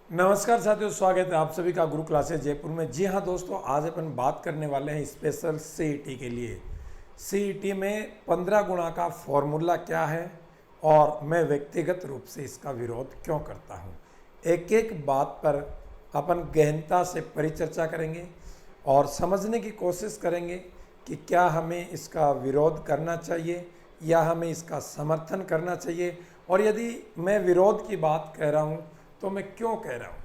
नमस्कार साथियों, स्वागत है आप सभी का गुरु क्लासेस जयपुर में। जी हाँ दोस्तों, आज अपन बात करने वाले हैं स्पेशल सीईटी के लिए। सीईटी में 15 गुणा का फॉर्मूला क्या है और मैं व्यक्तिगत रूप से इसका विरोध क्यों करता हूँ। एक एक बात पर अपन गहनता से परिचर्चा करेंगे और समझने की कोशिश करेंगे कि क्या हमें इसका विरोध करना चाहिए या हमें इसका समर्थन करना चाहिए। और यदि मैं विरोध की बात कह रहा हूँ तो मैं क्यों कह रहा हूँ।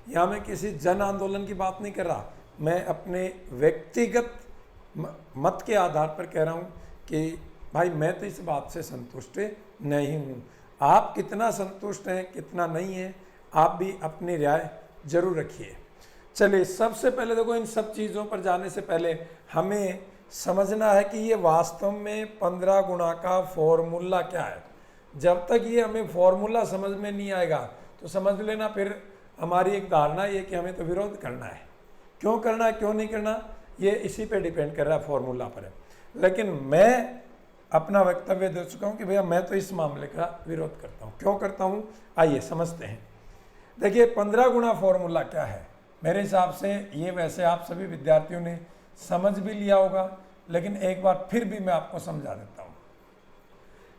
यहाँ मैं किसी जन आंदोलन की बात नहीं कर रहा, मैं अपने व्यक्तिगत मत के आधार पर कह रहा हूँ कि भाई मैं तो इस बात से संतुष्ट नहीं हूँ। आप कितना संतुष्ट हैं कितना नहीं है, आप भी अपनी राय जरूर रखिए। चलिए, सबसे पहले देखो, इन सब चीज़ों पर जाने से पहले हमें समझना है कि ये वास्तव में 15 गुणा का फॉर्मूला क्या है। जब तक ये हमें फॉर्मूला समझ में नहीं आएगा तो समझ लेना फिर हमारी एक धारणा ये कि हमें तो विरोध करना है। क्यों करना है क्यों नहीं करना, ये इसी पे डिपेंड कर रहा है, फॉर्मूला पर है। लेकिन मैं अपना वक्तव्य दे चुका हूँ कि भैया मैं तो इस मामले का विरोध करता हूँ। क्यों करता हूँ, आइए समझते हैं। देखिए, 15 गुणा फॉर्मूला क्या है। मेरे हिसाब से ये वैसे आप सभी विद्यार्थियों ने समझ भी लिया होगा, लेकिन एक बार फिर भी मैं आपको समझा देता हूँ।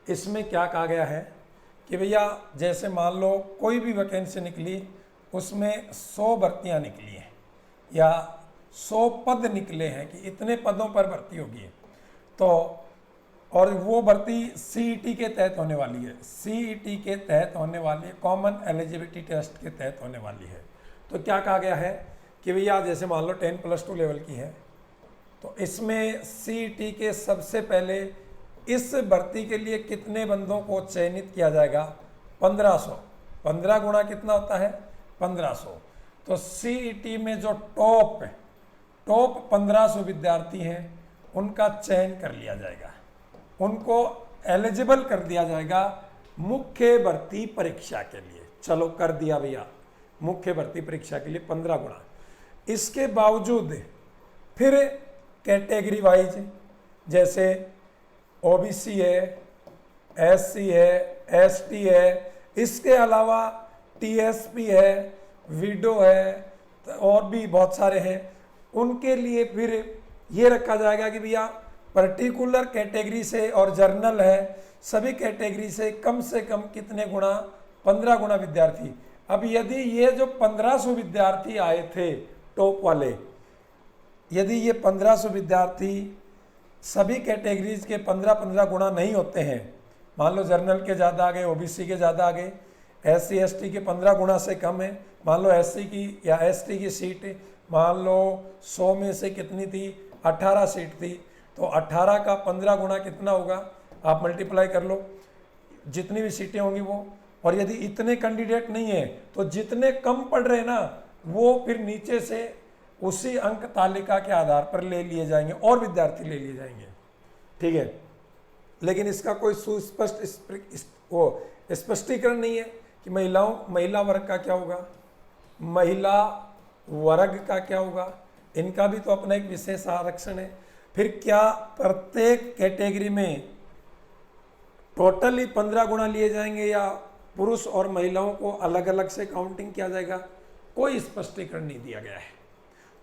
इसमें क्या कहा गया है कि भैया जैसे मान लो कोई भी वैकेंसी निकली, उसमें 100 भर्तियाँ निकली हैं या 100 पद निकले हैं कि इतने पदों पर भर्ती होगी, तो और वो भर्ती सीईटी के तहत होने वाली है, सीईटी के तहत होने वाली है, कॉमन एलिजिबिलिटी टेस्ट के तहत होने वाली है। तो क्या कहा गया है कि भैया जैसे मान लो 10+2 लेवल की है, तो इसमें सीईटी के सबसे पहले इस भर्ती के लिए कितने बंदों को चयनित किया जाएगा, 1500। 15 गुणा कितना होता है, 1500। तो सीईटी में जो टॉप 1500 विद्यार्थी हैं उनका चयन कर लिया जाएगा, उनको एलिजिबल कर दिया जाएगा मुख्य भर्ती परीक्षा के लिए। चलो कर दिया भैया, मुख्य भर्ती परीक्षा के लिए 15 गुणा। इसके बावजूद फिर कैटेगरी वाइज जैसे ओबीसी है, एससी है, एसटी है, इसके अलावा टीएसपी है, विडो है और भी बहुत सारे हैं, उनके लिए फिर ये रखा जाएगा कि भैया पर्टिकुलर कैटेगरी से और जर्नल है, सभी कैटेगरी से कम कितने गुणा, 15 गुणा विद्यार्थी। अब यदि ये जो 1500 विद्यार्थी आए थे टॉप वाले, यदि ये 1500 विद्यार्थी सभी कैटेगरीज के 15-15 गुणा नहीं होते हैं, मान लो जर्नल के ज़्यादा आ गए, ओबीसी के ज़्यादा आ गए, एससी एसटी के 15 गुणा से कम है, मान लो एससी की या एसटी की सीट मान लो 100 में से कितनी थी, 18 सीट थी, तो 18 का 15 गुणा कितना होगा, आप मल्टीप्लाई कर लो, जितनी भी सीटें होंगी वो। और यदि इतने कैंडिडेट नहीं है तो जितने कम पढ़ रहे हैं ना, वो फिर नीचे से उसी अंक तालिका के आधार पर ले लिए जाएंगे और विद्यार्थी ले लिए जाएंगे, ठीक है। लेकिन इसका कोई सुस्पष्ट स्पष्टीकरण नहीं है कि महिला वर्ग का क्या होगा, महिला वर्ग का क्या होगा, इनका भी तो अपना एक विशेष आरक्षण है। फिर क्या प्रत्येक कैटेगरी में टोटली 15 गुणा लिए जाएंगे या पुरुष और महिलाओं को अलग अलग से काउंटिंग किया जाएगा, कोई स्पष्टीकरण नहीं दिया गया है।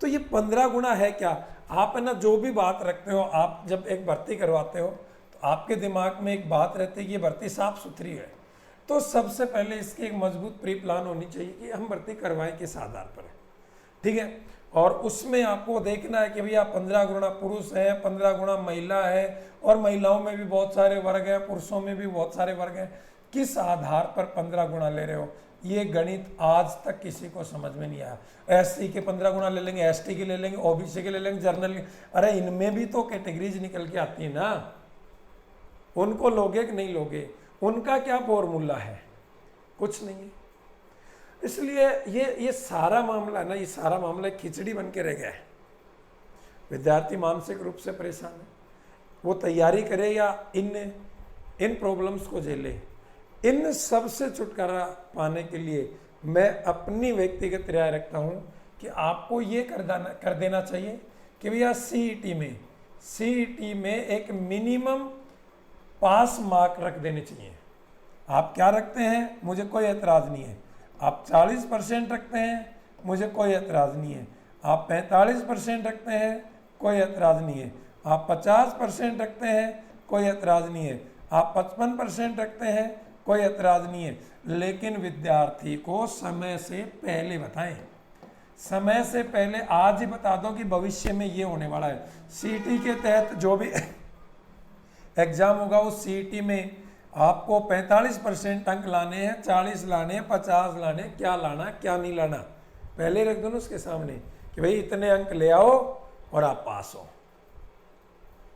तो ये 15 गुणा है क्या, आप है ना जो भी बात रखते हो, आप जब एक भर्ती करवाते हो तो आपके दिमाग में एक बात रहती है कि ये भर्ती साफ सुथरी है, तो सबसे पहले इसकी एक मजबूत प्री प्लान होनी चाहिए कि हम भर्ती करवाएं किस आधार पर है, ठीक है। और उसमें आपको देखना है कि भैया 15 गुणा पुरुष है, 15 गुणा महिला है, और महिलाओं में भी बहुत सारे वर्ग हैं, पुरुषों में भी बहुत सारे वर्ग हैं, किस आधार पर 15 गुणा ले रहे हो, ये गणित आज तक किसी को समझ में नहीं आया। एससी के 15 गुणा ले लेंगे, एसटी के ले लेंगे, ओबीसी के ले लेंगे, जर्नल के, अरे इनमें भी तो कैटेगरीज निकल के आती है ना, उनको लोगे कि नहीं लोगे, उनका क्या फॉर्मूला है, कुछ नहीं है। इसलिए ये सारा मामला ना, ये सारा मामला खिचड़ी बन के रह गया है। विद्यार्थी मानसिक रूप से परेशान है, वो तैयारी करे या इन प्रॉब्लम्स को झेले। इन सब से छुटकारा पाने के लिए मैं अपनी व्यक्तिगत राय रखता हूँ कि आपको ये कर देना चाहिए कि भैया सीईटी में एक मिनिमम पास मार्क रख देने चाहिए। आप क्या रखते हैं, मुझे कोई एतराज़ नहीं है, आप 40% रखते हैं, मुझे कोई एतराज़ नहीं है। आप 45% रखते हैं, कोई एतराज़ नहीं है। आप 50% रखते हैं, कोई एतराज़ नहीं है। आप 55% रखते हैं, कोई एतराज़ नहीं है। लेकिन विद्यार्थी को समय से पहले बताएं, समय से पहले आज ही बता दो कि भविष्य में ये होने वाला है। सीईटी के तहत जो भी एग्जाम होगा उस सीईटी में आपको 45% अंक लाने हैं, 40 लाने हैं, 50 लाने, क्या लाना क्या नहीं लाना पहले रख दो ना उसके सामने कि भाई इतने अंक ले आओ और आप पास हो।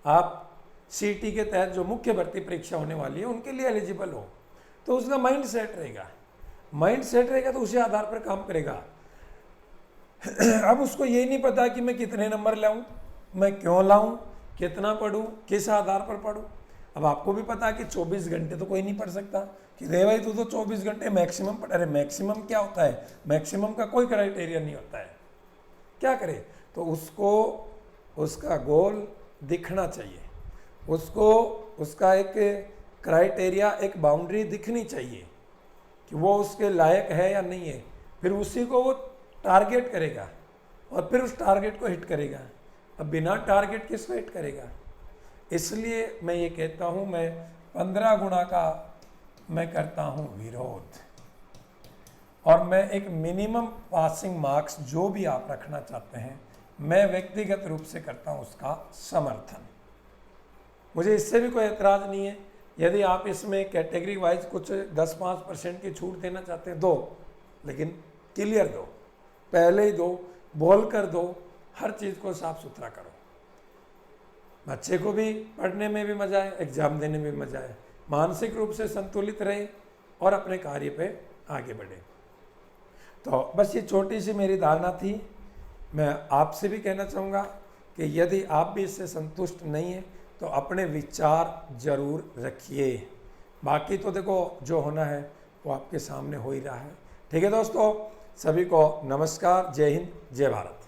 आप सीईटी के तहत जो मुख्य भर्ती परीक्षा होने वाली है उनके लिए एलिजिबल हो, तो उसका माइंड सेट रहेगा। माइंड सेट रहेगा तो उसी आधार पर काम करेगा। अब उसको ये नहीं पता कि मैं कितने नंबर लाऊं, मैं क्यों लाऊं, कितना पढूं, किस आधार पर पढूं। अब आपको भी पता है कि 24 घंटे तो कोई नहीं पढ़ सकता कि रे भाई तू तो 24 घंटे मैक्सिमम पढ़। अरे मैक्सिमम क्या होता है, मैक्सिमम का कोई क्राइटेरिया नहीं होता है। क्या करे, तो उसको उसका गोल दिखना चाहिए, उसको उसका एक क्राइटेरिया, एक बाउंड्री दिखनी चाहिए कि वो उसके लायक है या नहीं है। फिर उसी को वो टारगेट करेगा और फिर उस टारगेट को हिट करेगा। अब बिना टारगेट किसको हिट करेगा। इसलिए मैं ये कहता हूँ, मैं 15 गुना का मैं करता हूँ विरोध, और मैं एक मिनिमम पासिंग मार्क्स जो भी आप रखना चाहते हैं मैं व्यक्तिगत रूप से करता हूँ उसका समर्थन। मुझे इससे भी कोई एतराज़ नहीं है। यदि आप इसमें कैटेगरी वाइज कुछ 10-5% की छूट देना चाहते हैं दो, लेकिन क्लियर दो, पहले ही दो, बोल कर दो, हर चीज़ को साफ सुथरा करो। बच्चे को भी पढ़ने में भी मजा आए, एग्जाम देने में भी मजा आए, मानसिक रूप से संतुलित रहे और अपने कार्य पे आगे बढ़े। तो बस ये छोटी सी मेरी धारणा थी। मैं आपसे भी कहना चाहूँगा कि यदि आप भी इससे संतुष्ट नहीं हैं तो अपने विचार जरूर रखिए। बाकी तो देखो जो होना है वो आपके सामने हो ही रहा है। ठीक है दोस्तों, सभी को नमस्कार, जय हिंद, जय भारत।